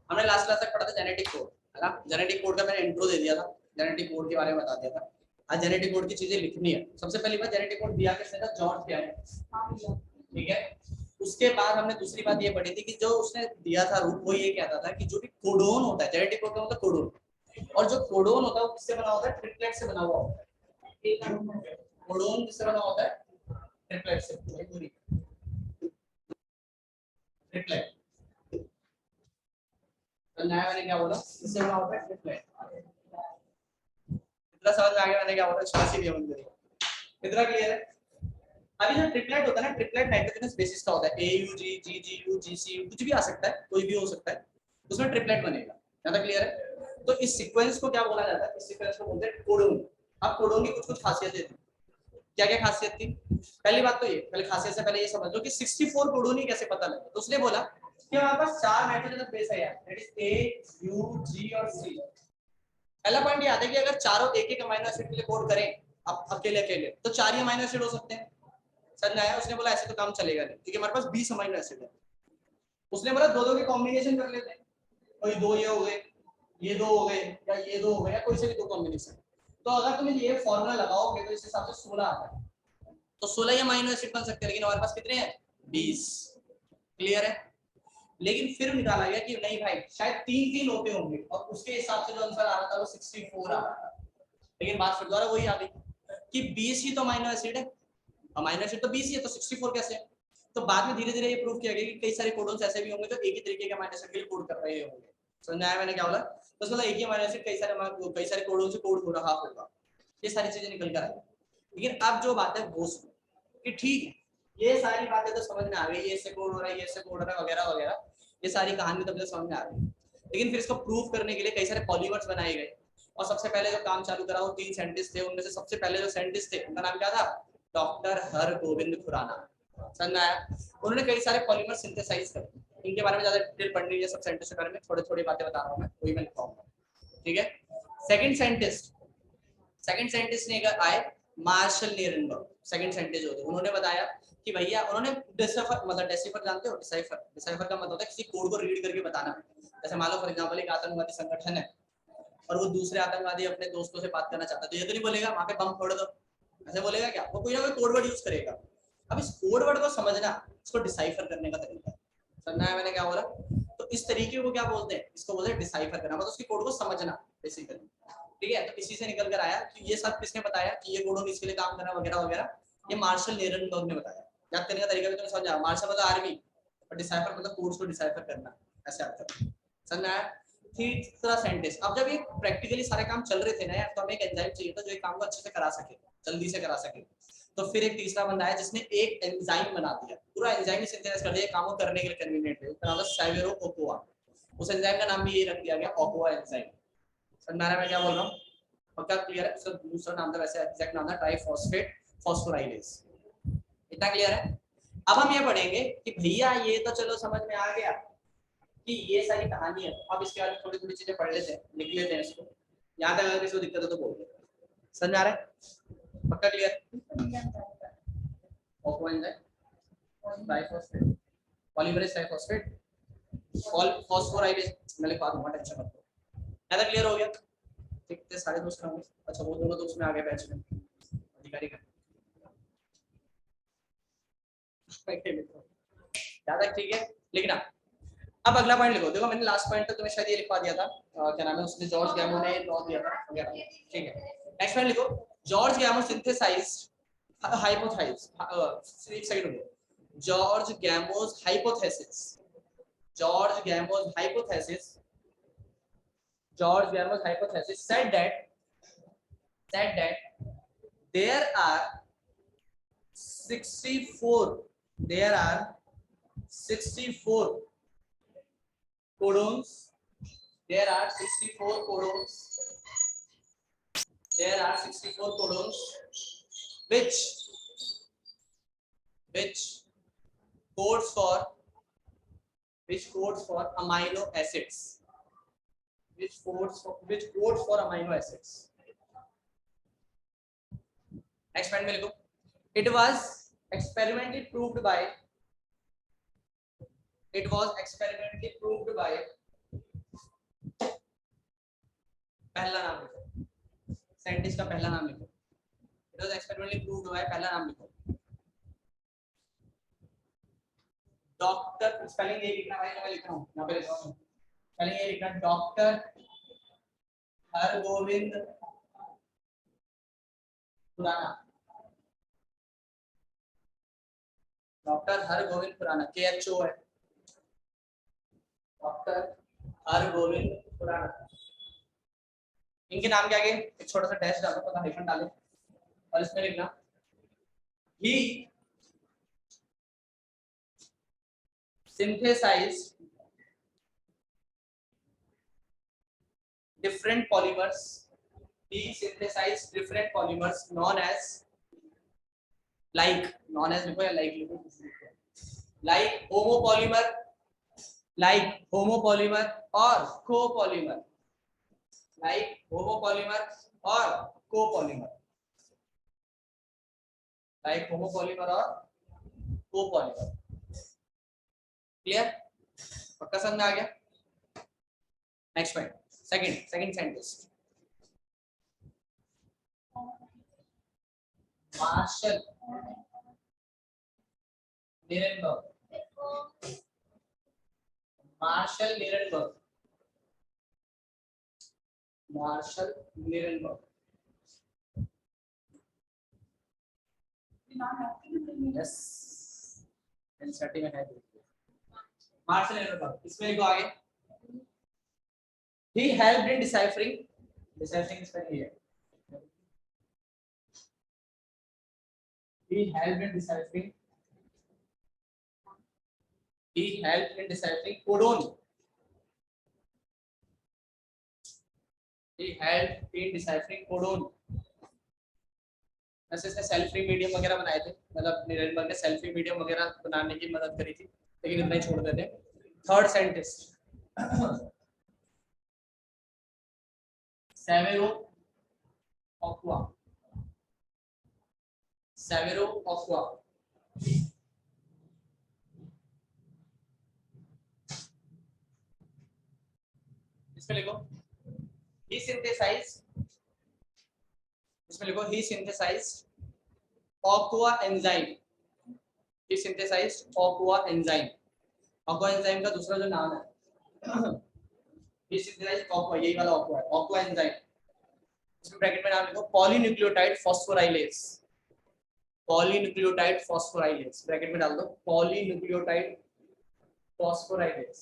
हमने last class तक पढ़ा था जेनेटिक कोड, है ना। जेनेटिक कोड का मैंने इंट्रो दे दिया था, जेनेटिक कोड के बारे में बता दिया था। आज जेनेटिक कोड की चीजें लिखनी है। सबसे पहली बात, जेनेटिक कोड दिया किसने था? जॉर्ज दिया है, ठीक है। उसके बाद हमने दूसरी बात ये पढ़ी थी कि जो उसने दिया था रूट, वो ये कहता था कि जो भी कोडोन होता है, जेनेटिक कोड का मतलब कोडोन, और जो कोडोन होता है वो किससे बना होता है? ट्रिपलेट से बना हुआ होता है। कोडोन किससे बना होता है? ट्रिपलेट से। ट्रिपलेट तो नया मैंने क्या बोला? इससे बना होता है ट्रिपलेट। इतना समझ में आ गया मैंने क्या बोला? शासी भी बन गई। इतना क्लियर है? अभी जो ट्रिपलेट होता है ना, ट्रिपलेट नाइट्रोजनस बेसिस का होता है। AUG, GGU, GCU कुछ भी आ सकता है, कोई भी हो सकता है, उसमें ट्रिपलेट बनेगा। ज्यादा क्लियर है? तो इस सीक्वेंस को क्या बोला जाता है? इस सीक्वेंस को बोलते हैं कोडोन। अब कोडोन की कुछ कुछ खासियतें थी। क्या क्या खासियत थी? पहली बात तो ये, पहले खासियत से पहले ये समझ लो कि 64 कोडोन ही कैसे पता लगा। तो उसने बोला कि हमारे पास 4 नाइट्रोजनस बेस है यार, that is A, U, G और C। पहला पॉइंट ये आता है कि अगर चारों एक एक अमीनो एसिड के लिए कोड करें अब अकेले अकेले, तो 4 ही अमीनो एसिड हो सकते हैं। समझ में आया? उसने बोला ऐसे तो काम चलेगा नहीं, क्योंकि हमारे पास 20 अमीनो एसिड है। उसने बोला दो दो के कॉम्बिनेशन कर लेते हैं, कोई दो ये हो गए, ये दो हो गए, या ये दो हो गए, या कोई से भी दो कॉम्बिनेशन। तो अगर तुम ये फॉर्मूला लगाओगे तो इस हिसाब से 16 आता है। तो 16 ही अमीनो एसिड बन सकते हैं, लेकिन हमारे पास कितने हैं? 20। क्लियर है? लेकिन फिर निकाला गया कि नहीं भाई, शायद 3 होते होंगे, और उसके हिसाब से जो आंसर आ रहा था वो 64 आ रहा था। लेकिन बात फिर दोबारा वही आ गई कि 20 ही तो अमीनो एसिड है, अमीनो एसिड तो 20 ही है, तो 64 कैसे है? तो बाद में धीरे धीरे ये प्रूव किया गया कि कई सारे कोडोन्स ऐसे भी होंगे जो एक ही तरीके के अमीनो एसिड के लिए कोड कर रहे होंगे। समझ आया मैंने क्या बोला? तो मतलब एक ही अमीनो एसिड कई सारे कोडोन से कोड हो रहा होगा। ये सारी चीजें निकल कर आई। लेकिन अब जो बात है वो सुनो कि ठीक है, ये सारी बातें तो समझ में आ गई, ये इससे कोड हो रहा है, ये इससे कोड हो रहा है, वगैरह वगैरह, ये सारी कहानी तो मुझे समझ में आ गई। लेकिन फिर इसको प्रूव करने के लिए कई सारे पॉलीमर्स बनाए गए, और सबसे पहले जो काम चालू करा वो 3 साइंटिस्ट थे। उनमें से सबसे पहले जो साइंटिस्ट थे उनका नाम क्या था? डॉक्टर हरगोविंद खुराना। समझ में आया? उन्होंने कई सारे पॉलीमर सिंथेसाइज करे। इनके बारे में ज्यादा डिटेल पढ़नी है, सब साइंटिस्ट के बारे में थोड़ी थोड़ी बातें बता रहा हूं मैं, वही मैं लिखवाऊंगा, ठीक है। सेकंड साइंटिस्ट ने आए मार्शल नीरेनबर्ग। सेकंड साइंटिस्ट होते, उन्होंने बताया कि भैया, उन्होंने डिसाइफर, मतलब डेसिफर जानते हो? डिसाइफर, डिसाइफर का मतलब होता है किसी कोड को रीड करके बताना। जैसे मान लो फॉर एग्जांपल एक आतंकवादी संगठन है, और वो दूसरे आतंकवादी अपने दोस्तों से बात करना चाहता है, तो ये तो नहीं बोलेगा वहां पे बम फोड़ दो, ऐसे बोलेगा क्या? वो कोई ना कोई कोड वर्ड यूज करेगा। अब इस कोड वर्ड को समझना, इसको डिसाइफर करने का तरीका। समझना है मैंने क्या बोला? तो इस तरीके को क्या बोलते हैं? इसको बोलते हैं डिसाइफर करना, मतलब उसके कोड को समझना बेसिकली। ठीक है, तो इसी से निकल कर आया कि ये सब किसने बताया कि ये कोडोन इसके लिए काम करना वगैरह वगैरह, ये मार्शल नीरेनबर्ग ने बताया। याद करने का तरीका भी तुम्हें समझ आया? मार्शल मतलब आर्मी, और डिसाइफर मतलब कोड्स को डिसाइफर करना, ऐसे आता है। समझ आया? तीसरा साइंटिस्ट, अब जब ये प्रैक्टिकली सारे काम चल रहे थे ना यार, तो हमें एक एंजाइम चाहिए था जो एक काम को अच्छे से करा सके, जल्दी से करा सके। तो फिर एक तीसरा बंदा है जिसने एक एंजाइम बना दिया, पूरा एंजाइम सिंथेसाइज कर दिया, काम को करने के लिए कन्वीनियंट है, उसका नाम है सैवेरो ओकोआ। उस एंजाइम का नाम भी ये रख दिया गया, ओकोआ एंजाइम। समझ में आ रहा है मैं क्या बोल रहा हूँ? पक्का क्लियर है? उसका दूसरा नाम था, वैसे एग्जैक्ट नाम था ट्राइफॉस्फेट फॉस्फोराइलेज। इतना क्लियर है? अब हम ये पढ़ेंगे कि भैया ये तो चलो समझ में आ गया कि ये सारी कहानी है। अब इसके बाद थोड़ी थोड़ी चीजें पढ़ लेते हैं, लिख लेते हैं इसको। याद है? अगर किसी को दिक्कत है तो बोल दो। समझ में आ रहा है? पक्का clear? Triphosphate, polymerase triphosphate, phosphorylase, मैं लिखवा दूंगा, टेंशन मत लो। ज्यादा क्लियर हो गया? ठीक है, सारे दोस्त होंगे। अच्छा, वो दोनों दोस्त में आ गए बैच में, अधिकारी का ज्यादा ठीक है, लिखना। अब अगला पॉइंट लिखो। देखो मैंने लास्ट पॉइंट तक तुम्हें शायद ये लिखवा दिया था, क्या नाम है, उसने जॉर्ज गैमो ने लॉ दिया था वगैरह, ठीक है। नेक्स्ट पॉइंट लिखो, जॉर्ज गैमो सिंथेसाइज्ड हाइपोथेसिस, एक सेकंड रुको, George gamos hypothesis, George gamos hypothesis, George gamos hypothesis said that there are 64 there are 64 codons, there are 64 codons, there are 64 codons which codes for amino acids, which codes for amino acids. Next point में लिखो, it was experimentally proved by पहला नाम लिखो, scientist का पहला नाम लिखो, it was experimentally proved हुआ है, पहला नाम लिखो। डॉक्टर, स्पेलिंग ये लिखना भाई, मैं लिख रहा हूं यहां पे, लिख रहा हूं स्पेलिंग ये लिखना, doctor Hargobind Khurana, doctor Hargobind Khurana, KHO है, डॉक्टर हरगोविंद खुराना। इनके नाम के आगे एक छोटा सा डैश डालो, पता हाइफन डालो, और इसमें लिखना ही synthesized different polymers, he synthesized different polymers known as, like, known as लिखो या like लिखो, like homopolymer, like homopolymer और copolymer, like homopolymer और copolymer, like homopolymer और copolymer। क्लियर? पक्का समझ में आ गया? Next point, second scientist, Marshall Nirenberg, Marshall Nirenberg, Marshall Nirenberg, yes NCERT में है, मार्शल नीरेनबर्ग, इसमें लिखो आगे, he helped in deciphering इसमें नहीं है, he helped in deciphering codon, he helped in deciphering codon। ऐसे इसने सेल फ्री मीडियम वगैरह बनाए थे, मतलब नीरेनबर्ग ने सेल फ्री मीडियम वगैरह बनाने की मदद करी थी, लेकिन इतना ही छोड़ देते हैं। थर्ड साइंटिस्ट, सेवेरो ऑक्वा, सेवेरो ऑक्वा, इसमें लिखो he synthesized, इसमें लिखो he synthesized aqua enzyme, he synthesized aqua enzyme, aqua enzyme का दूसरा जो नाम है he synthesized aqua, यही वाला aqua है, aqua enzyme। इसमें ब्रैकेट में नाम लिखो polynucleotide phosphorylase, polynucleotide phosphorylase, bracket में डाल दो पॉलीन्यूक्लियोटाइड फॉस्फोराइलेज,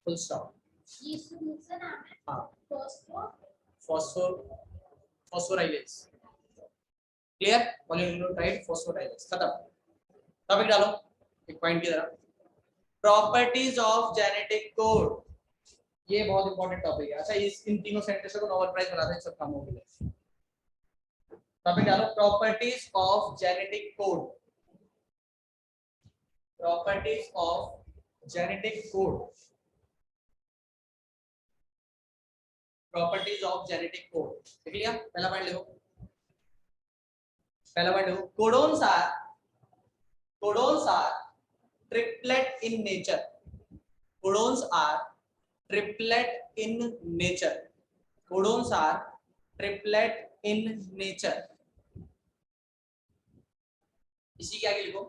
फुल स्टॉप। ये दूसरा नाम है, हां, फॉस्फोराइलेज, क्लियर? पॉलीन्यूक्लियोटाइड फॉस्फोराइलेज, खत्म। टॉपिक डालो एक पॉइंट की तरह, प्रॉपर्टीज ऑफ जेनेटिक कोड, ये बहुत इंपॉर्टेंट टॉपिक है। अच्छा, इस इन तीनों सेंटेंस को नोबेल प्राइज बना दें सब कामों के लिए। टॉपिक डालो, properties of genetic code, properties of genetic code, properties of genetic code, देख लिया? पहला पॉइंट लिखो, पहला पॉइंट लिखो, codons are triplet in nature, codons are triplet in nature, codons are triplet in nature. इसी के आगे लिखो,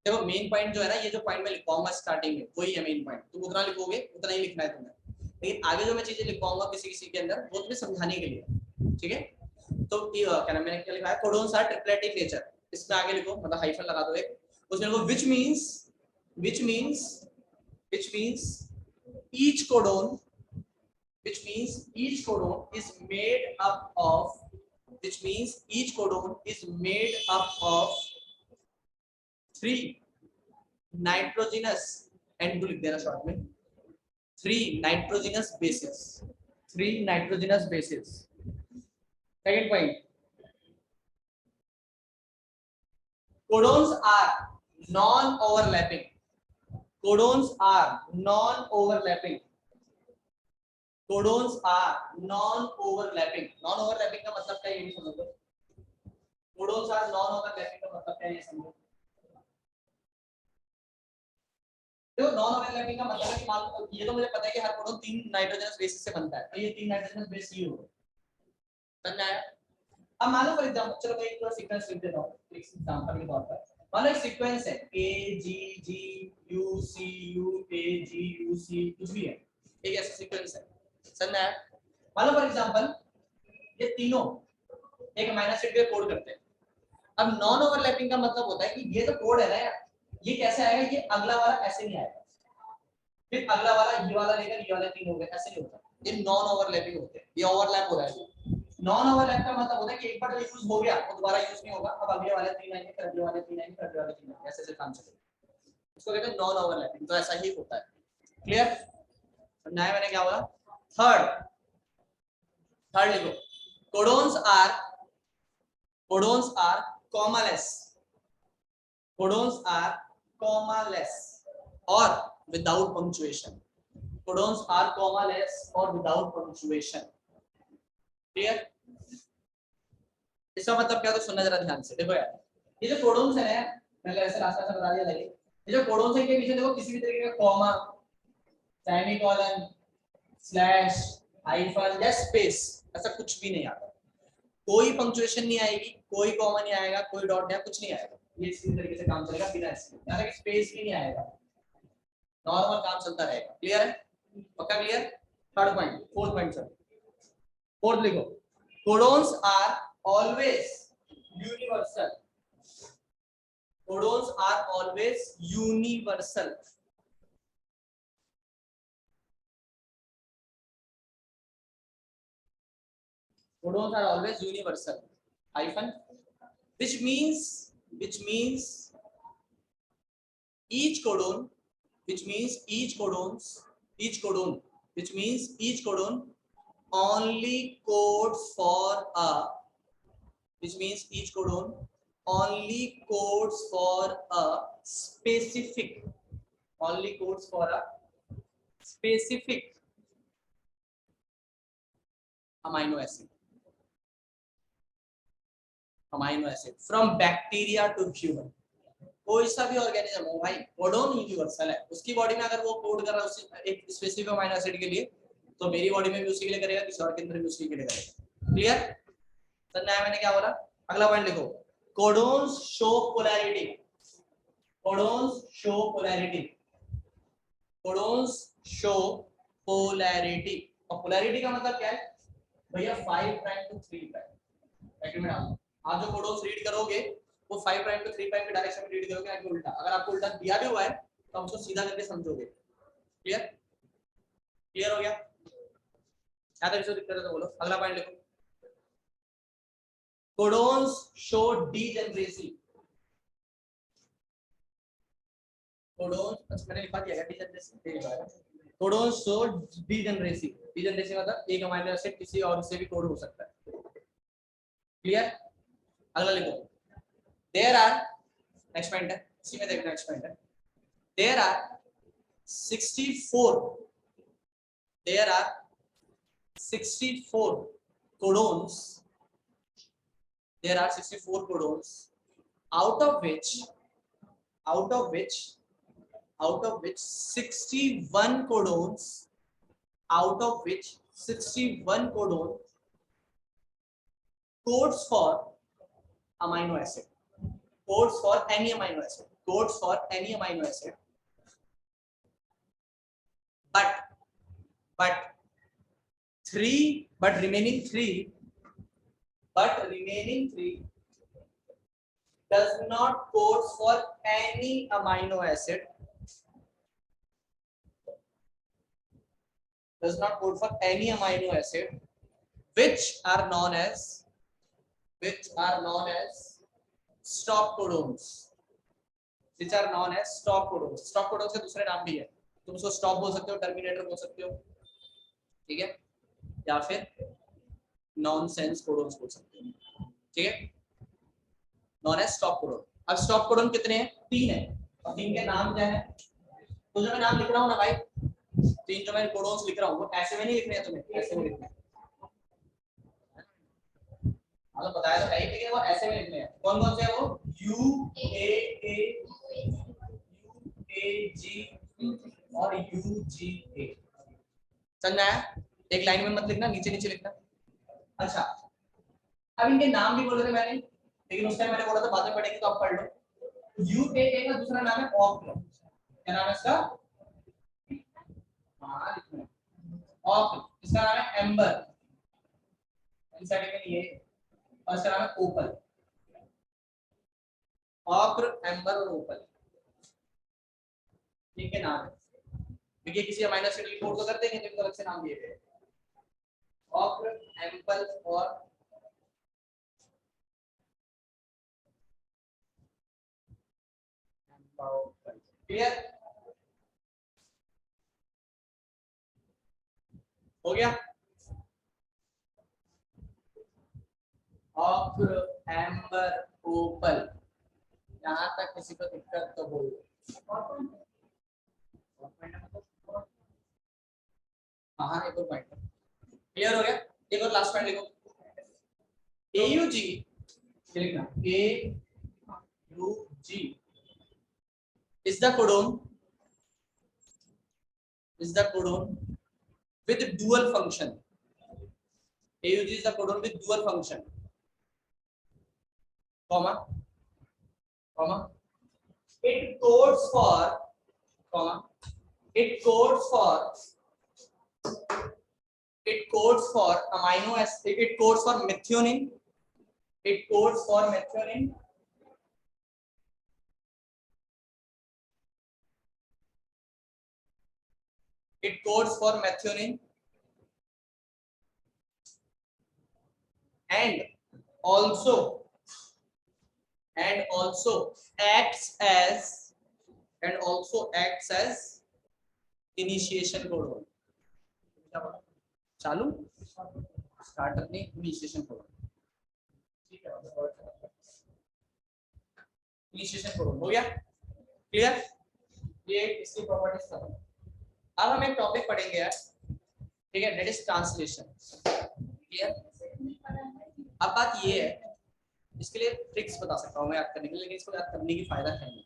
देखो मेन पॉइंट जो है ना, ये जो पॉइंट मैं लिखवाऊंगा स्टार्टिंग में वही है मेन पॉइंट, तुम उतना लिखोगे उतना ही लिखना है तुम्हें, लेकिन आगे जो मैं चीजें लिखवाऊंगा किसी किसी के अंदर वो तुम्हें समझाने के लिए, ठीक है? तो क्या नाम, मैंने क्या लिखा है, codons are triplet in nature, इसमें आगे लिखो, मतलब हाइफन लगा दो एक, उसमें लिखो which means each codon, which means each codon is made up of, which means each codon is made up of 3 nitrogenous, and लिख देना शॉर्ट में, 3 nitrogenous bases, 3 nitrogenous bases। Second point, codons are non-overlapping, codons are non-overlapping, codons are non-overlapping, non-overlapping का मतलब क्या है ये समझ लो, codons are non-overlapping का मतलब क्या है ये समझो, देखो नॉन ओवरलैपिंग का मतलब है कि मान लो ये तो मुझे पता है कि हर कोडोन 3 नाइट्रोजनस बेसिस से बनता है, तो ये 3 नाइट्रोजनस बेस ही होगा, समझ आया। अब मान लो फॉर एग्जांपल, चलो मैं एक पूरा सीक्वेंस लिख देता हूं एक एग्जांपल के तौर पर। मान लो एक सीक्वेंस है A G G U C U A G U C कुछ भी है, एक ऐसा सीक्वेंस है, समझ आया। मान लो फॉर एग्जांपल ये तीनों एक अमीनो एसिड के कोड करते हैं। अब नॉन ओवरलैपिंग का मतलब होता है कि ये तो कोड है ना यार, ये कैसे आएगा, ये अगला वाला ऐसे नहीं आएगा, फिर अगला वाला ये वाला लेकर ये वाले तीन हो गए, ऐसे नहीं होता, ये नॉन ओवरलैपिंग होते हैं, ये ओवरलैप हो रहा है। नॉन ओवरलैप का मतलब होता है कि एक बार जो यूज हो गया वो दोबारा यूज नहीं होगा, अब अगले वाले तीन आएंगे, फिर अगले वाले तीन आएंगे, फिर अगले वाले तीन आएंगे, ऐसे ऐसे काम चलेगा, इसको कहते हैं नॉन ओवरलैपिंग। तो ऐसा ही होता है, क्लियर, समझाया मैंने क्या बोला। थर्ड थर्ड लिखो, codons are commaless, codons are commaless और without punctuation, codons are commaless और विदाउट पंक्चुएशन, क्लियर। इसका मतलब क्या, तो सुनना जरा ध्यान से, देखो यार ये जो कोडोन्स है ना, मैंने ऐसे रास्ता से बता दिया लगे, ये जो कोडोन्स है इनके पीछे देखो किसी भी तरीके का कॉमा, सेमीकोलन, स्लैश, हाइफन या स्पेस ऐसा कुछ भी नहीं आता, कोई पंक्चुएशन नहीं आएगी, कोई कॉमा नहीं आएगा, कोई डॉट नहीं, कुछ नहीं आएगा, ये इसी तरीके से काम चलेगा बिना इसके, यानी कि स्पेस भी नहीं आएगा, नॉर्मल काम चलता रहेगा, क्लियर है, पक्का clear. Third point, fourth point sir, fourth लिखो, codons are always universal, codons are always universal, codons are always universal, hyphen, which means each codon, which means each codon, which means each codon only codes for a, which means each codon only codes for a specific, only codes for a specific amino acid, amino acid from bacteria to human, कोई सा भी organism हो भाई, codon universal है, उसकी body में अगर वो कोड कर रहा है उसी एक स्पेसिफिक अमीनो एसिड के लिए, तो मेरी बॉडी में भी उसी के लिए करेगा, किसी और के अंदर भी उसी के लिए करेगा, क्लियर, समझा मैंने क्या बोला। अगला पॉइंट लिखो, codons show polarity, codons show polarity, codons show polarity, और पोलैरिटी का मतलब क्या है भैया, 5 प्राइम टू 3 प्राइम, एक मिनट आप जो कोडोन्स रीड करोगे वो 5 प्राइम टू 3 प्राइम के डायरेक्शन में रीड करोगे, ना कि उल्टा। अगर आपको उल्टा दिया भी हुआ है तो हम उसको सीधा करके समझोगे, क्लियर, क्लियर हो गया, क्या था, दिक्कत है तो बोलो। अगला पॉइंट लिखो, कोडोन्स शो डीजेनरेसी, कोडोन्स, मैंने लिखा दिया है degeneracy, codons show degeneracy, degeneracy मतलब एक अमीनो एसिड किसी और से भी कोड हो सकता है, क्लियर। अगला लिखो, देयर आर, नेक्स्ट पॉइंट है, इसी में देखना, नेक्स्ट पॉइंट है, there are 64, there are 64 codons, there are 64 codons, out of which 61 codons, out of which 61 codon codes for amino acid, codes for any amino acid, codes for any amino acid, but remaining three does not code for any amino acid, does not code for any amino acid which are known as stop codons, which are known as stop codons, stop codons के दूसरे नाम भी है, तुम उसको stop बोल सकते हो, टर्मिनेटर बोल सकते हो, ठीक है, या फिर नॉनसेंस कोडोन्स बोल सकते हो, ठीक है, नॉन एज स्टॉप कोडोन। अब स्टॉप कोडोन कितने हैं, 3 है, और 3 के नाम क्या है, तो जो मैं नाम लिख रहा हूँ ना भाई, 3 जो मैं कोडोन्स लिख रहा हूँ वो ऐसे में नहीं लिखने हैं तुम्हें, ऐसे में लिखने हैं, मतलब बताया तो है ही, लेकिन वो ऐसे में लिखने हैं, कौन कौन से है वो, U A G और UGA। समझ आया? एक लाइन में मत लिखना, नीचे नीचे लिखना। अच्छा, अब इनके नाम भी बोले थे मैंने, लेकिन उस टाइम मैंने बोला था बाद में पढ़ेंगे तो आप पढ़ लो। UAA का दूसरा नाम है ऑक्र। क्या नाम है इसका? हाँ लिखना ऑक्र। इसका नाम है एम्बर, एनसेटिक ये, और इसका नाम है ओपल। ऑक्र, एम्बर और ओपल, इनके नाम है। क्योंकि किसी अमाइनो एसिड रिपोर्ट तो कर देंगे तो इनको अलग से नाम दिए गए, ऑक्र, एम्पल और क्लियर हो गया? ऑक्र, एम्बर, ओपल, यहाँ तक किसी को दिक्कत तो बोलो। हाँ एक और पॉइंट क्लियर हो गया। एक और लास्ट पॉइंट लिखो, AUG लिखना, AUG is the codon with dual function. AUG is the codon with dual function, comma it codes for amino acid, it codes for methionine, it codes for methionine and also acts as initiation codon. चालू starter नहीं, initiation codon, ठीक है? Initiation codon हो गया clear? ये इसकी properties खत्म। अब हम एक टॉपिक पढ़ेंगे यार, ठीक है, दैट इज ट्रांसलेशन। क्लियर? अब बात ये है, इसके लिए ट्रिक्स बता सकता हूँ मैं याद करने के लिए, लेकिन इसको याद करने की फायदा है नहीं।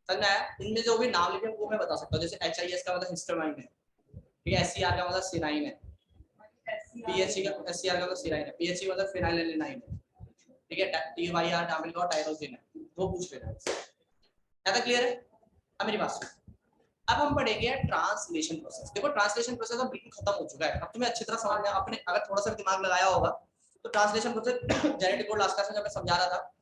समझ आया? इनमें जो भी नाम लिखे वो मैं बता सकता हूँ, जैसे HIS का मतलब हिस्टामाइन है, ठीक है, SCR का मतलब सिनाइन है, PHE का SCR का मतलब सिनाइन है, PHE मतलब फिनाइलएलानाइन है, ठीक है, TYR टामिल का टायरोसिन है, वो पूछ लेना। ज्यादा क्लियर है? अब मेरी बात सुन, अब हम पढ़ेंगे ट्रांसलेशन प्रोसेस। देखो ट्रांसलेशन प्रोसेस अब बिल्कुल खत्म हो चुका है, अब तुम्हें अच्छी तरह समझ में, अपने अगर थोड़ा सा दिमाग लगाया होगा तो translation process genetic code last class में जब मैं समझा रहा था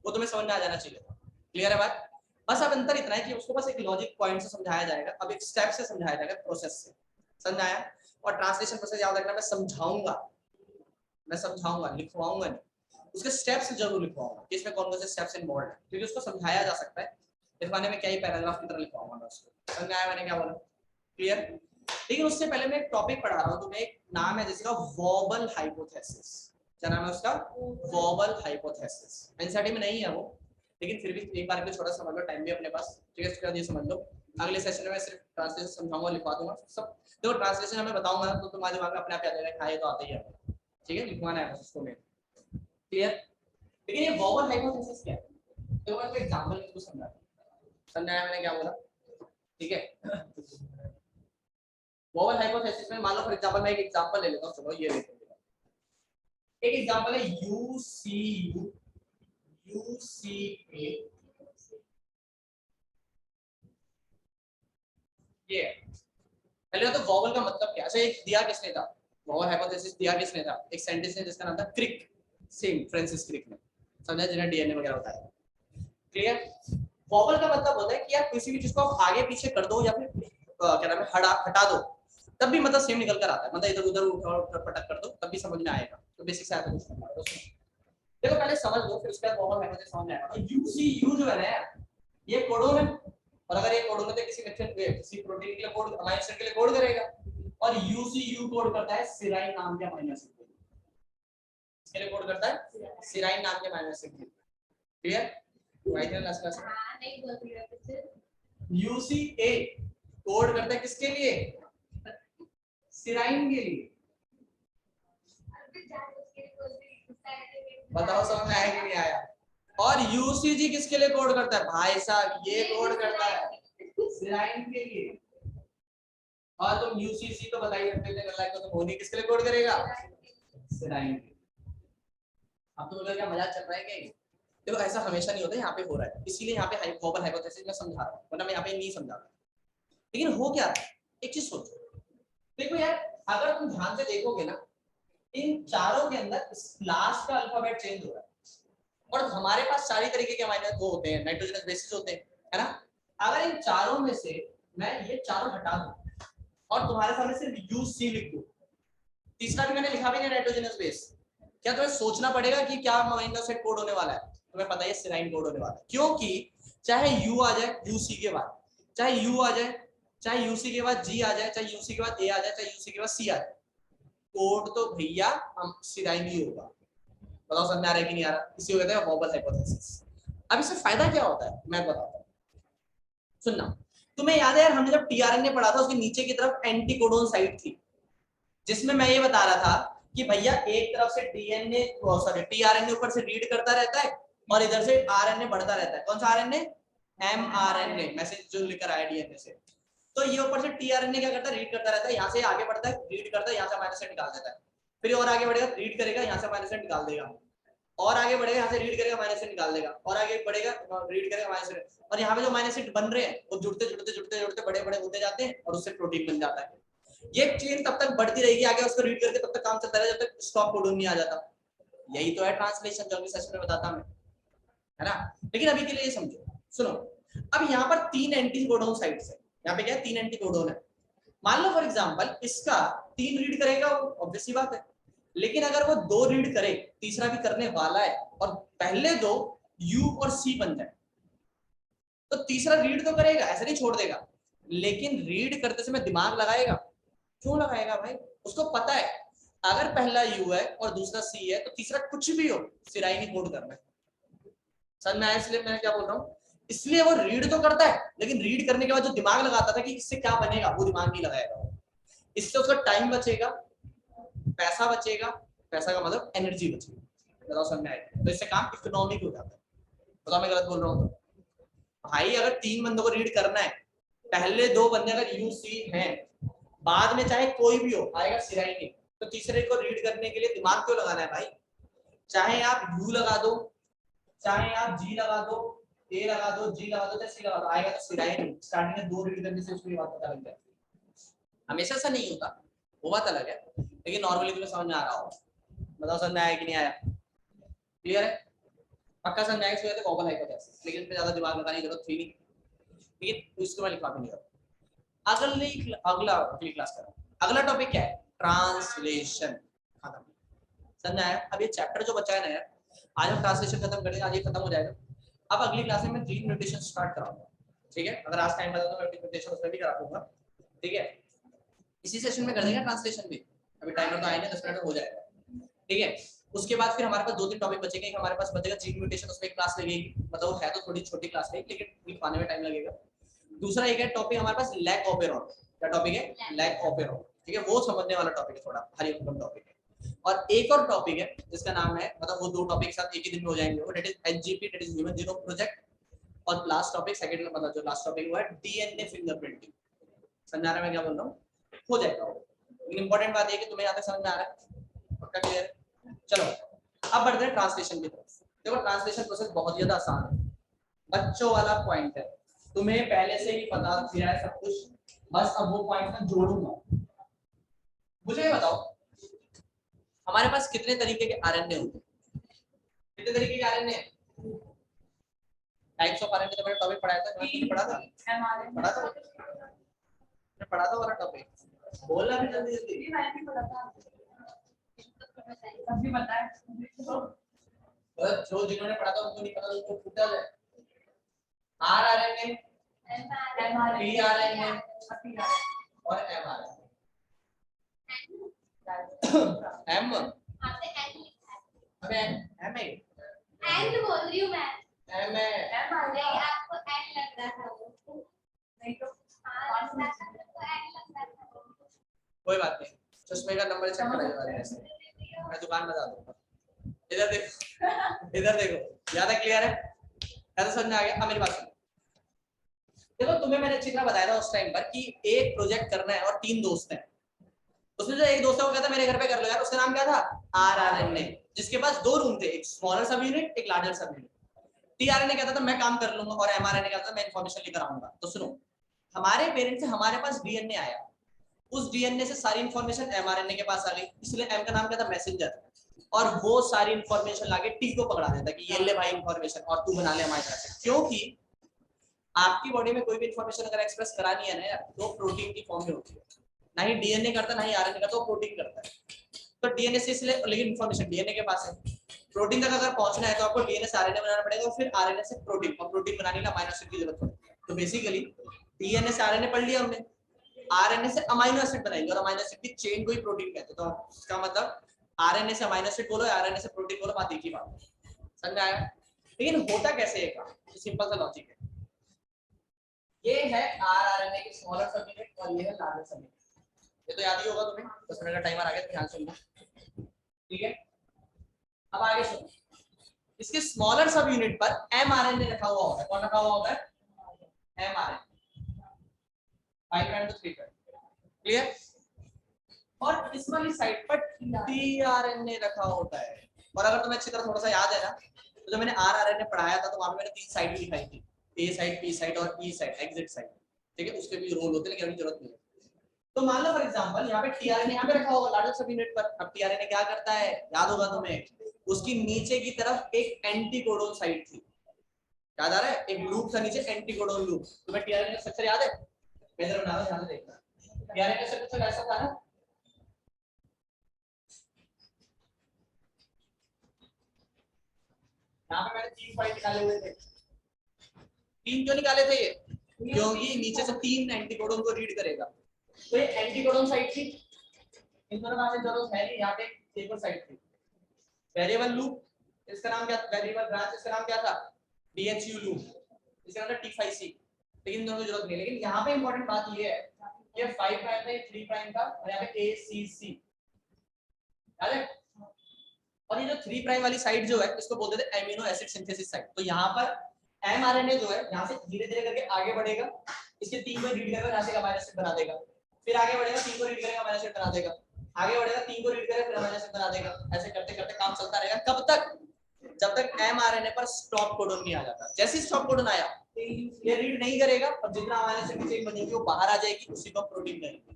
वो तुम्हें समझ में आ जाना चाहिए। क्लियर है बात? बस अब अंतर इतना है कि उसको बस एक लॉजिक पॉइंट से समझाया जाएगा, अब एक स्टेप से समझाया जाएगा, प्रोसेस से। समझ आया? और ट्रांसलेशन प्रोसेस याद रखना, मैं समझाऊंगा, लिखवाऊंगा नहीं, उसके स्टेप्स जरूर लिखवाऊंगा कि इसमें कौन कौन से स्टेप्स इन्वॉल्व है, क्योंकि उसको समझाया जा सकता है, लिखवाने में क्या ही पैराग्राफ की तरह लिखवाऊंगा मैं उसको। समझ आया मैंने क्या बोला? क्लियर? लेकिन उससे पहले मैं एक टॉपिक पढ़ा रहा हूँ तुम्हें, एक नाम है जिसका वोबल हाइपोथेसिस। क्या नाम है उसका? Wobble hypothesis. एनसीईआरटी में नहीं है वो, लेकिन फिर भी एक बार के छोटा समझ लो, टाइम भी अपने पास, ठीक है, इसके बाद ये समझ लो। अगले सेशन में मैं सिर्फ ट्रांसलेशन समझाऊंगा, लिखवा दूंगा सब। देखो ट्रांसलेशन हमें बताऊंगा तो तुम्हारे दिमाग में अपने आप आ जाएगा, खाए तो आते ही है, ठीक है, लिखवाना है उसको में। क्लियर? लेकिन ये वोबल हाइपोथेसिस क्या है? तो मैं एग्जांपल को समझाया मैंने क्या बोला, ठीक है? वोबल हाइपोथेसिस में मान लो फॉर एग्जांपल मैं एक एग्जांपल ले लेता हूं, चलो ये लेते हैं। एक एग्जांपल है UCA, ये पहले तो वोबल का मतलब क्या है? अच्छा एक दिया किसने था, वोबल हाइपोथेसिस दिया किसने था? एक साइंटिस्ट ने जिसका नाम था क्रिक, सेम फ्रांसिस क्रिक ने, समझा, जिन्हें डीएनए वगैरह बताया। क्लियर? वोबल का मतलब होता है कि यार किसी भी चीज को आप आगे पीछे कर दो या फिर क्या नाम है हटा दो, तब भी मतलब सेम निकल कर आता है, मतलब इधर उधर पटक कर दो तब भी समझ में आएगा। तो बेसिक से आता है देखो, पहले समझ लो फिर उसके बाद वोबल हाइपोथेसिस समझ में आएगा। UCU जो है ना ये कोडोन है, और अगर ये कोडोन है तो किसी प्रोटीन के लिए कोड, अमीनो एसिड के लिए कोड करेगा, और UCU कोड करता है सिराइन नाम के अमीनो एसिड के लिए। इसके लिए कोड करता है सिराइन नाम के अमीनो एसिड के लिए। क्लियर? UCA कोड करता है किसके लिए? सिराइन के लिए। बताओ समझ में आया कि नहीं आया? और यूसीजी किसके लिए कोड करता है भाई साहब? ये कोड करता है सेराइन के लिए। और तुम यूसीसी तो बताइए तुम होनी किसके लिए कोड करेगा? सेराइन के। अब तो क्या मजाक चल रहा है क्या? देखो ऐसा हमेशा नहीं होता, यहाँ पे हो रहा है, इसीलिए यहाँ पे वोबल हाइपोथेसिस मैं समझा रहा हूँ, वरना मैं यहाँ पे नहीं समझा रहा। लेकिन हो क्या रहा है, एक चीज सोचो, देखो यार, अगर तुम ध्यान से देखोगे ना, इन चारों के अंदर लास्ट का अल्फाबेट चेंज हो रहा है, और हमारे पास सारी तरीके के अमीनो वो होते हैं, नाइट्रोजनस बेसिस होते हैं, है ना? अगर इन चारों में से मैं ये चारों हटा दूं और तुम्हारे सामने सिर्फ यूसी लिख दूं, तीसरा भी मैंने लिखा भी नहीं नाइट्रोजनस बेस, क्या तुम्हें सोचना पड़ेगा कि क्या अमीनो एसिड कोड होने वाला है? तुम्हें पता है सेराइन कोड होने वाला है, क्योंकि चाहे यू आ जाए यूसी के बाद, चाहे यू आ जाए, चाहे यूसी के बाद जी आ जाए, चाहे यूसी के बाद ए आ जाए, चाहे यूसी के बाद सी आ जाए, कोड तो भैया हम सेराइन ही होगा। बताओ समझ में आ रहा है कि नहीं आ रहा? इसी को कहते हैं वोबल हाइपोथेसिस। अब इससे फायदा क्या होता है मैं बताता हूँ, सुनना। तुम्हें याद है यार, हमने जब टीआरएनए पढ़ा था, उसके नीचे की तरफ एंटीकोडोन साइट थी, जिसमें मैं ये बता रहा था कि भैया एक तरफ से डीएनए सॉरी टीआरएनए ऊपर से रीड करता रहता है और इधर से आरएनए बढ़ता रहता है। कौन सा आरएनए? एमआरएनए, मैसेज जो लेकर आया डीएनए से। तो ये ऊपर से टीआरएनए क्या करता है? रीड करता रहता है, यहाँ से आगे बढ़ता है, रीड करता है, यहाँ से अमीनो एसिड निकाल देता है, फिर और आगे बढ़ेगा, रीड करेगा, यहाँ से अमीनो एसिड निकाल देगा, और आगे बढ़ेगा, यहाँ से रीड करेगा, अमीनो एसिड निकाल देगा, और आगे बढ़ेगा, रीड करेगा, अमीनो एसिड, और यहाँ पे जो अमीनो एसिड बन रहे हैं वो जुड़ते जुड़ते जुड़ते जुड़ते बड़े बड़े होते जाते हैं और उससे प्रोटीन बन जाता है। ये चेन तब तक बढ़ती रहेगी आगे, उसको रीड करके तब तक काम चलता रहेगा जब तक स्टॉप कोडोन नहीं आ जाता। यही तो है ट्रांसलेशन, जो अगले सेशन में बताता मैं, है ना? लेकिन अभी के लिए ये समझो, सुनो। अब यहाँ पर 3 एंटीकोडोन साइट्स है, यहाँ पे क्या है? 3 एंटीकोडोन है। मान लो फॉर एग्जांपल इसका 3 रीड करेगा, ऑब्वियस सी बात है, लेकिन अगर वो 2 रीड करे, तीसरा भी करने वाला है, और पहले 2 यू और सी बन जाए, तो तीसरा रीड तो करेगा, ऐसा नहीं छोड़ देगा, लेकिन रीड करते समय दिमाग लगाएगा। क्यों लगाएगा भाई? उसको पता है अगर पहला यू है और दूसरा सी है तो तीसरा कुछ भी हो सिराई नहीं कोड करना है। समझ में आया? इसलिए मैं क्या बोल रहा हूँ, इसलिए वो रीड तो करता है, लेकिन रीड करने के बाद जो दिमाग लगाता था कि इससे क्या बनेगा, वो दिमाग नहीं लगाएगा। इससे उसका टाइम बचेगा, पैसा बचेगा, पैसा का मतलब एनर्जी बचेगी। बताओ समझ में आएगा? तो इससे काम इकोनॉमिक हो जाता है। बताओ मैं गलत बोल रहा हूँ तो? भाई अगर 3 बंदों को रीड करना है, पहले 2 बंदे अगर यू सी हैं, बाद में चाहे कोई भी हो आएगा सिराई नहीं, तो तीसरे को रीड करने के लिए दिमाग क्यों लगाना है भाई? चाहे आप यू लगा दो, चाहे आप जी लगा दो, ए लगा दो, जी लगा दो, चाहे सी लगा दो, आएगा तो सिराई नहीं। स्टार्टिंग में 2 रीड करने से उसको ये बात पता लग जाए। हमेशा ऐसा नहीं होता, वो बात अलग है, लेकिन नॉर्मली तुम्हें समझ में आ रहा हो। बताओ समझ में आया कि नहीं आया? क्लियर है? पक्का समझ आएगा? इसको वोबल हाइपोथेसिस, लेकिन इसमें ज्यादा दिमाग लगाने की जरूरत थी नहीं, लेकिन इसको मैं लिखवा भी नहीं रहा। अगली क्लास का अगला टॉपिक क्या है? ट्रांसलेशन। खत्म। समझ में आया? अब ये चैप्टर जो बचा है ना यार, आज हम ट्रांसलेशन खत्म करेंगे, आज ये खत्म हो जाएगा। अब अगली क्लास में मैं जीन म्यूटेशन स्टार्ट कराऊंगा, ठीक है? अगर आज टाइम बचा तो मैं म्यूटेशन उसमें भी करा दूंगा, ठीक है? इसी सेशन में कर देंगे ट्रांसलेशन भी, अभी टाइमर तो आए नहीं, 10 मिनट में हो जाएगा, ठीक है? उसके बाद फिर हमारे पास 2-3 टॉपिक बचेंगे। एक हमारे पास बचेगा जीन म्यूटेशन, उसमें एक क्लास लगेगी, मतलब है तो थोड़ी छोटी क्लास है लेकिन लिखवाने में टाइम लगेगा। दूसरा एक है टॉपिक हमारे पास लैक ऑपेरॉन। क्या टॉपिक है? लैक ऑपेरॉन, ठीक है? वो समझने वाला टॉपिक है, थोड़ा भारी भरकम टॉपिक है। और एक और टॉपिक है जिसका नाम है, मतलब वो 2 टॉपिक साथ एक ही दिन में हो जाएंगे, वो that is HGP, that is human genome project. और लास्ट टॉपिक सेकंड, मतलब जो लास्ट टॉपिक वो है डीएनए फिंगरप्रिंटिंग। समझ आ रहा है मैं क्या बोल रहा हूँ? हो जाएगा वो, लेकिन इंपॉर्टेंट बात ये है कि तुम्हें यहाँ तक समझ में आ रहा है? पक्का क्लियर है? चलो अब बढ़ते हैं ट्रांसलेशन की तरफ। देखो ट्रांसलेशन प्रोसेस बहुत ज्यादा आसान है, बच्चों वाला पॉइंट है, तुम्हें पहले से ही पता है सब कुछ, बस अब वो पॉइंट मैं जोड़ूंगा। मुझे ये बताओ, हमारे पास कितने तरीके के आरएनए होते हैं? कितने तरीके के आरएनए? टाइप्स ऑफ आरएनए तो मैंने टॉपिक पढ़ाया था, मैंने पढ़ा था वाला टॉपिक। बोलना भी जल्दी जल्दी। मैंने पढ़ा था, अभी बताया। जो जिन्होंने पढ़ा था उनको नहीं पता, उनको पूछा जाए। आरएनए, टीआरएनए और एमआरएनए। एम अबे एम है, एन बोल रही हूं मैं। एम है, एम आ गया। आपको एन लग रहा था, नहीं तो हां लग रहा था। कोई बात नहीं, चश्मे का नंबर चेक कराइए वाले ऐसे, मैं दुकान बता दूंगा। इधर देखो, इधर देखो, ज्यादा क्लियर है? ज्यादा समझ में आ गया? अब मेरी बात सुनो। देखो तुम्हें मैंने अच्छी तरह बताया था उस टाइम पर कि एक प्रोजेक्ट करना है और 3 दोस्त हैं। उसमें जो एक दोस्त है वो कहता मेरे घर पे कर लो यार, उसका नाम क्या था? RRNA, जिसके पास 2 रूम थे, एक स्मॉलर सब यूनिट, एक लार्जर सब यूनिट। TRNA कहता था मैं काम कर लूंगा और MRNA कहता था मैं इन्फॉर्मेशन लेकर आऊंगा। तो सुनो, हमारे पेरेंट्स से हमारे पास DNA आया, उस DNA से सारी इन्फॉर्मेशन mRNA के पास आ गई, इसलिए M का नाम क्या था? मैसेंजर। और वो सारी इन्फॉर्मेशन लाके T को पकड़ा देता कि ये ले भाई इन्फॉर्मेशन और तू बना ले हमारे साथ। क्योंकि आपकी बॉडी में कोई भी इन्फॉर्मेशन अगर एक्सप्रेस करानी है ना यार, तो प्रोटीन की फॉर्म में होती है। ना ही DNA करता, ना ही RNA करता, वो प्रोटीन करता है। तो DNA से इसलिए, लेकिन इन्फॉर्मेशन DNA के पास है। प्रोटीन तक अगर पहुंचना है तो आपको DNA से RNA बनाना पड़ेगा और फिर RNA से प्रोटीन, और प्रोटीन बनाने के लिए अमीनो एसिड की जरूरत पड़ती है। तो बेसिकली DNA से RNA पढ़ लिया हमने, RNA से अमीनो एसिड बनाएंगे और अमीनो एसिड की चेन को ही प्रोटीन कहते हैं। तो इसका मतलब RNA से अमीनो एसिड बोलो, RNA से प्रोटीन बोलो, बात एक ही बात है। समझ में आया? लेकिन होता कैसे है काम? तो सिंपल सा लॉजिक है। ये है RRNA की स्मॉलर सब यूनिट और ये है लार्जर सब यूनिट। ये तो याद ही होगा तुम्हें। 10 मिनट का टाइमर आ गया, ध्यान सुनना, ठीक है? अब आगे सुनो, इसके स्मॉलर सब यूनिट पर mRNA रखा हुआ होता है। कौन रखा हुआ होता है? mRNA, 5 prime to 3 prime, clear? और इस वाली साइड पर tRNA रखा होता है। और अगर तुम्हें अच्छी तरह थोड़ा सा याद है ना, तो जब मैंने RRNA पढ़ाया था तो वहां पे मैंने 3 साइड दिखाई थी, A साइड, P साइड और E साइड, एग्जिट साइड, ठीक है? उसके भी रोल होते हैं लेकिन अभी जरूरत नहीं है। तो मान लो फॉर एग्जांपल यहाँ पे tRNA यहाँ पे रखा होगा लार्जर सब यूनिट पर। अब tRNA क्या करता है, याद होगा तुम्हें, उसकी नीचे की तरफ एक एंटीकोडोन साइट थी, याद आ रहा है? एक लूप था नीचे, एंटीकोडोन लूप। तुम्हें tRNA का स्ट्रक्चर याद है? मैं जरा बना रहा हूं, ध्यान से देखना। tRNA का स्ट्रक्चर ऐसा था ना, यहाँ पे मैंने 3 फाइल निकाले हुए थे। 3 क्यों निकाले थे ये? क्योंकि नीचे से 3 एंटीकोडोन को रीड करेगा। तो ये एंटीकोडोन साइट थी, इन दोनों का जरूरत है नहीं। यहाँ पे एक और साइट थी, वेरिएबल लूप, इसका नाम क्या था? वेरिएबल ब्रांच, इसका नाम क्या था? DHU लूप, इसका नाम था T5C। लेकिन इन दोनों की जरूरत नहीं। लेकिन यहाँ पे इंपॉर्टेंट बात ये है, ये 5 प्राइम था, ये 3 प्राइम था, और यहाँ पे ACC, याद है? और ये जो 3 प्राइम वाली साइड जो है, इसको बोलते थे एमिनो एसिड सिंथेसिस साइट। तो यहाँ पर mRNA जो है यहाँ से धीरे-धीरे करके आगे बढ़ेगा, इसके 3 को रीड करेगा, यहाँ से अमीनो एसिड बना देगा, फिर आगे बढ़ेगा, 3 को रीड करेगा, अमीनो एसिड बना देगा, आगे बढ़ेगा, 3 को रीड करेगा, फिर अमीनो एसिड बना देगा। ऐसे करते-करते काम चलता रहेगा। कब तक? जब तक mRNA पर स्टॉप कोडन नहीं आ जाता। जैसे ही स्टॉप कोडन आया, ये रीड नहीं करेगा और जितना अमीनो एसिड की चेन बनेगी वो बाहर आ जाएगी, उसी को प्रोटीन कहेंगे।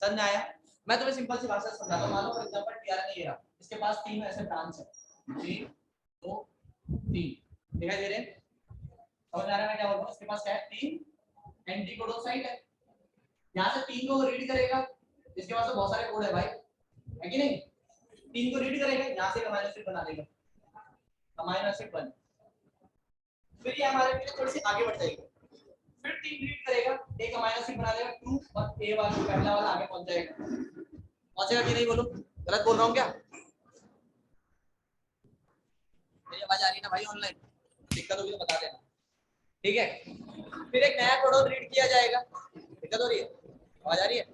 समझ में आया? मैं तुम्हें सिंपल सी भाषा में समझाता हूं। मान लो फॉर एग्जांपल tRNA ये रहा, इसके पास 3 ऐसे ब्रांच है, 3 2 3, दिखाई दे रहे हैं? समझ आ रहा है मैं क्या बोल रहा हूं? इसके पास क्या है? 3 एंटीकोडोन साइट है, यहां से 3 को रीड करेगा, इसके पास तो बहुत सारे कोड है भाई, है कि नहीं? 3 को रीड करेगा, यहां से अमीनो एसिड बना देगा, अमीनो एसिड बन, फिर ये हमारे लिए थोड़ी सी आगे बढ़ जाएगी, फिर 3 रीड करेगा, एक अमीनो एसिड बना देगा 2, और ए वाला पहला वाला आगे पहुंच जाएगा। पहुंचेगा कि नहीं? बोलो, गलत बोल रहा हूं क्या? मेरी आवाज आ रही है ना भाई? ऑनलाइन दिक्कत होगी तो बता देना, ठीक है? फिर एक नया कोडन रीड किया जाएगा, दिक्कत हो रही है? आवाज आ रही है?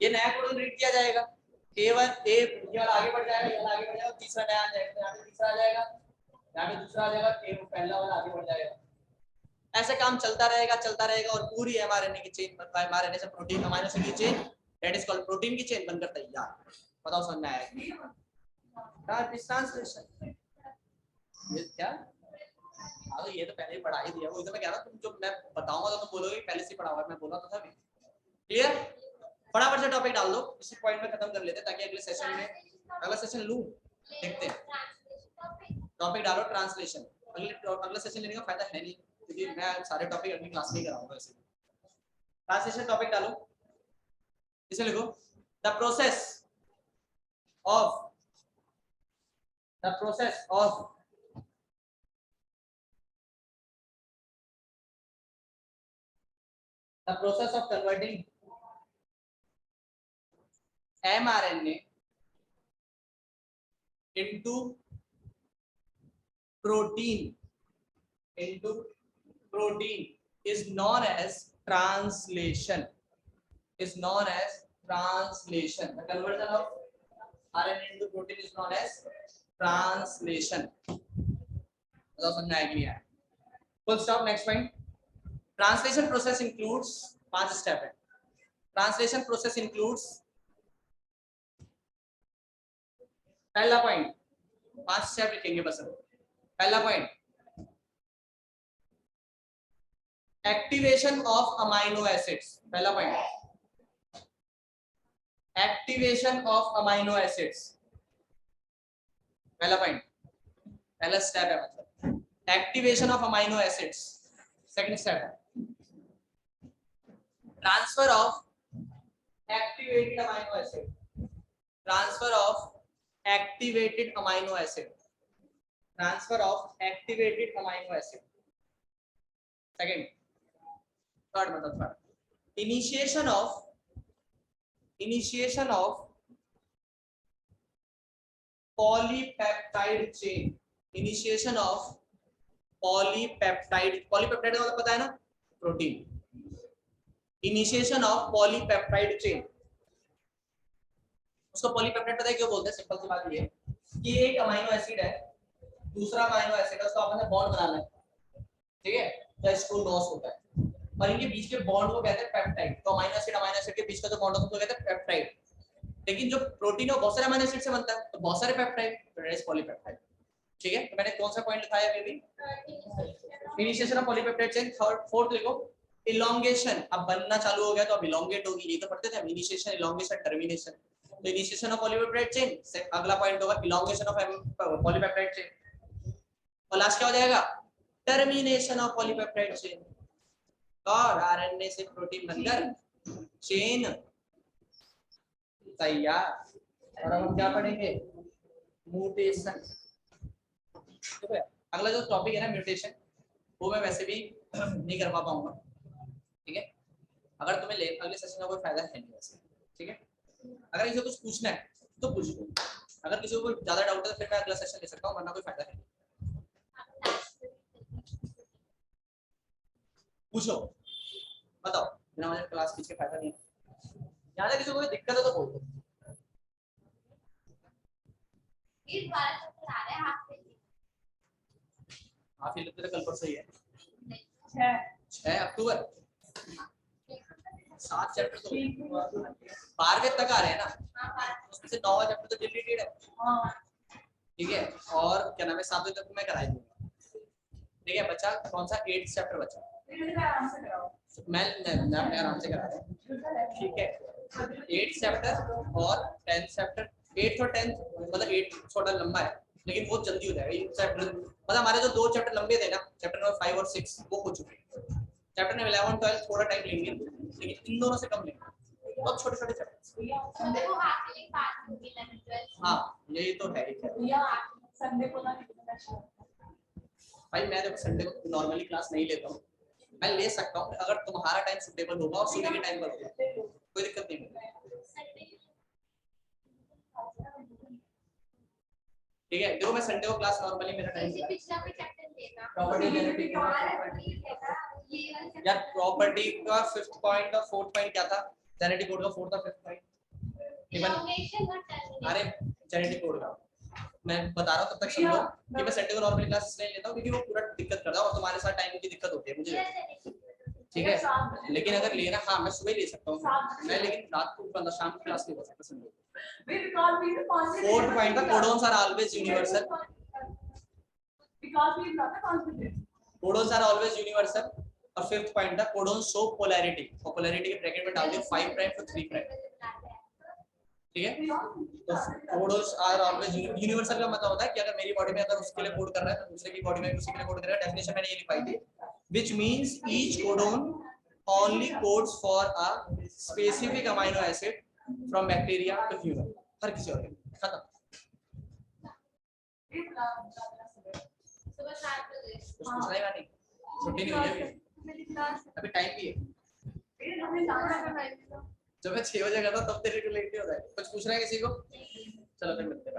ये नया कोडन रीड किया जाएगा, A1 ए ये वाला आगे बढ़ जाएगा, ये वाला आगे बढ़ जाएगा, तीसरा नया आ जाएगा, यहाँ पे तीसरा आ जाएगा, यहाँ पे दूसरा आ जाएगा, ए पहला वाला आगे बढ़ जाएगा। ऐसे काम चलता रहेगा और पूरी mRNA की चेन, mRNA से प्रोटीन अमीनो एसिड की chain, that is called protein की चेन बनकर तैयार। बताओ समझ में आया? ट्रांसलेशन ये क्या? हाँ तो ये तो पहले ही पढ़ा ही दिया, वो तो मैं कह रहा तुम जो मैं बताऊंगा तो तुम बोलोगे पहले से पढ़ा हुआ है, मैं बोला तो था भी। क्लियर? फटाफट से टॉपिक डाल दो, इसी पॉइंट में खत्म कर लेते हैं ताकि अगले सेशन में, अगला सेशन लूं, देखते हैं। टॉपिक डालो ट्रांसलेशन, अगला सेशन लेने का फायदा है नहीं क्योंकि मैं सारे टॉपिक अगली क्लास में ही कराऊंगा। ऐसे ट्रांसलेशन टॉपिक डालो, इसे लिखो, the process of the process of converting mRNA into protein is known as translation. The conversion of RNA into protein is known as translation. बताओ समझ में आया कि नहीं आया? Full stop, next point. Translation process includes, 5 step है। Translation process includes, पहला point, 5 step लिखेंगे बस। पहला point, activation of amino acids. पहला point, activation of amino acids. पहला पॉइंट, पहला स्टेप है मतलब activation of amino acids. Second step है transfer of activated amino acid, transfer of activated amino acid, transfer of activated amino acid. Second, third मतलब third, initiation of polypeptide chain, initiation of polypeptide, polypeptide का मतलब पता है ना, protein. Initiation of polypeptide chain, उसको polypeptide पता है क्यों बोलते हैं? सिंपल सी बात ये है कि एक अमाइनो एसिड है, दूसरा अमाइनो एसिड है, उसको आपस में बॉन्ड बनाना है, ठीक है, तो इसको लॉस होता है, और इनके बीच के बॉन्ड को कहते हैं पेप्टाइड। तो अमाइनो एसिड के बीच का जो बॉन्ड होता है उसको कहते हैं पेप्टाइड। लेकिन जो प्रोटीन है वो बहुत सारे अमाइनो एसिड से बनता है, तो बहुत सारे पेप्टाइड, तो इट इज पॉलीपेप्टाइड। ठीक है, तो मैंने कौन सा पॉइंट लिखा है अभी? Initiation of polypeptide chain. Third, fourth लिखो इलोंगेशन। अब बनना चालू हो गया तो अब इलोंगेट होगी, ये तो पढ़ते थे हम, इनिशिएशन, इलोंगेशन, टर्मिनेशन। तो इनिशिएशन ऑफ पॉलीपेप्टाइड चेन से अगला पॉइंट होगा इलोंगेशन ऑफ पॉलीपेप्टाइड चेन, और लास्ट क्या हो जाएगा? Termination of polypeptide chain. और आरएनए से प्रोटीन बनकर चेन तैयार। और अब हम क्या पढ़ेंगे? म्यूटेशन। अगला जो टॉपिक है ना म्यूटेशन, वो मैं वैसे भी नहीं कर पाऊंगा, ठीक है। अगर तुम्हें अगले सेशन में कोई फायदा है नहीं वैसे, ठीक है। अगर किसी को कुछ पूछना है तो पूछ लो, अगर किसी को कोई ज्यादा डाउट है तो फिर मैं अगला सेशन ले सकता हूँ, वरना कोई फायदा है नहीं। पूछो, बताओ, बिना मुझे क्लास खींच के फायदा नहीं है। ज्यादा किसी को कोई दिक्कत है तो बोल दो। इस बार तो आ रहे हैं हाफ ईयर तो कल परसों ही है, 6 अक्टूबर। 7 चैप्टर तो 12वें तक आ रहे हैं ना, उसमें से 9वां चैप्टर तो डिलीटेड है, ठीक है। और क्या नाम है, 7वें तक मैं करा दूंगा, ठीक है। बच्चा कौन सा? 8th चैप्टर बचा, मैं अपने आराम से करा रहा हूँ, ठीक है। 8th चैप्टर और 10th चैप्टर, 8th और 10th मतलब 8 थोड़ा लंबा है लेकिन बहुत जल्दी हो जाएगा। ये चैप्टर मतलब हमारे जो 2 चैप्टर लंबे थे ना, चैप्टर नंबर 5 और 6 वो हो चुके हैं। चैप्टर नंबर 11 12 थोड़ा टाइम लेंगे, लेकिन इन दोनों से कम लेंगे, बहुत छोटे छोटे चैप्टर। हाँ यही तो है भाई। मैं जब संडे को नॉर्मली क्लास नहीं लेता हूँ, मैं ले सकता हूँ अगर तुम्हारा टाइम सुटेबल होगा और सुबह के टाइम पर होगा, कोई दिक्कत नहीं है, ठीक है। देखो मैं संडे को क्लास नॉर्मली मेरा टाइम यार, प्रॉपर्टी का 5th पॉइंट और 4th पॉइंट क्या था? जेनेटिक कोड का 4th और 5th पॉइंट, अरे जेनेटिक कोड का मैं बता रहा हूँ, तब तक समझो कि मैं संडे को नॉर्मली क्लास इसलिए लेता हूँ क्योंकि वो पूरा दिक्कत करता है और तुम्हारे साथ टाइम की दिक्कत होती है मुझे, ठीक है। लेकिन अगर लेना, हाँ मैं सुबह ले सकता हूँ मैं, लेकिन रात को मतलब शाम की क्लास नहीं हो सकता संडे को। 4th पॉइंट का codons are always universal, codons are always universal. और 5th पॉइंट था कोडोन्स शो पोलैरिटी, और पोलैरिटी के ब्रैकेट में डाल दिया 5 प्राइम और 3 प्राइम, ठीक है। तो कोडोन्स आर ऑलवेज यूनिवर्सल का मतलब होता है कि अगर मेरी बॉडी में अगर उसके लिए कोड कर रहा है तो दूसरे की बॉडी में उसी के लिए कोड कर रहा है। डेफिनेशन मैंने ये लिखाई थी, which means each codon only codes for a specific amino acid from bacteria to human, हर किसी और खत्म। सुबह 7 बजे कुछ पूछना ही नहीं, छुट्टी नहीं हुई है अभी टाइम भी है। जब मैं 6 बजे करता तब तेरे को लेट हो जाए। कुछ पूछना है किसी को? चलो फिर मिलते हैं।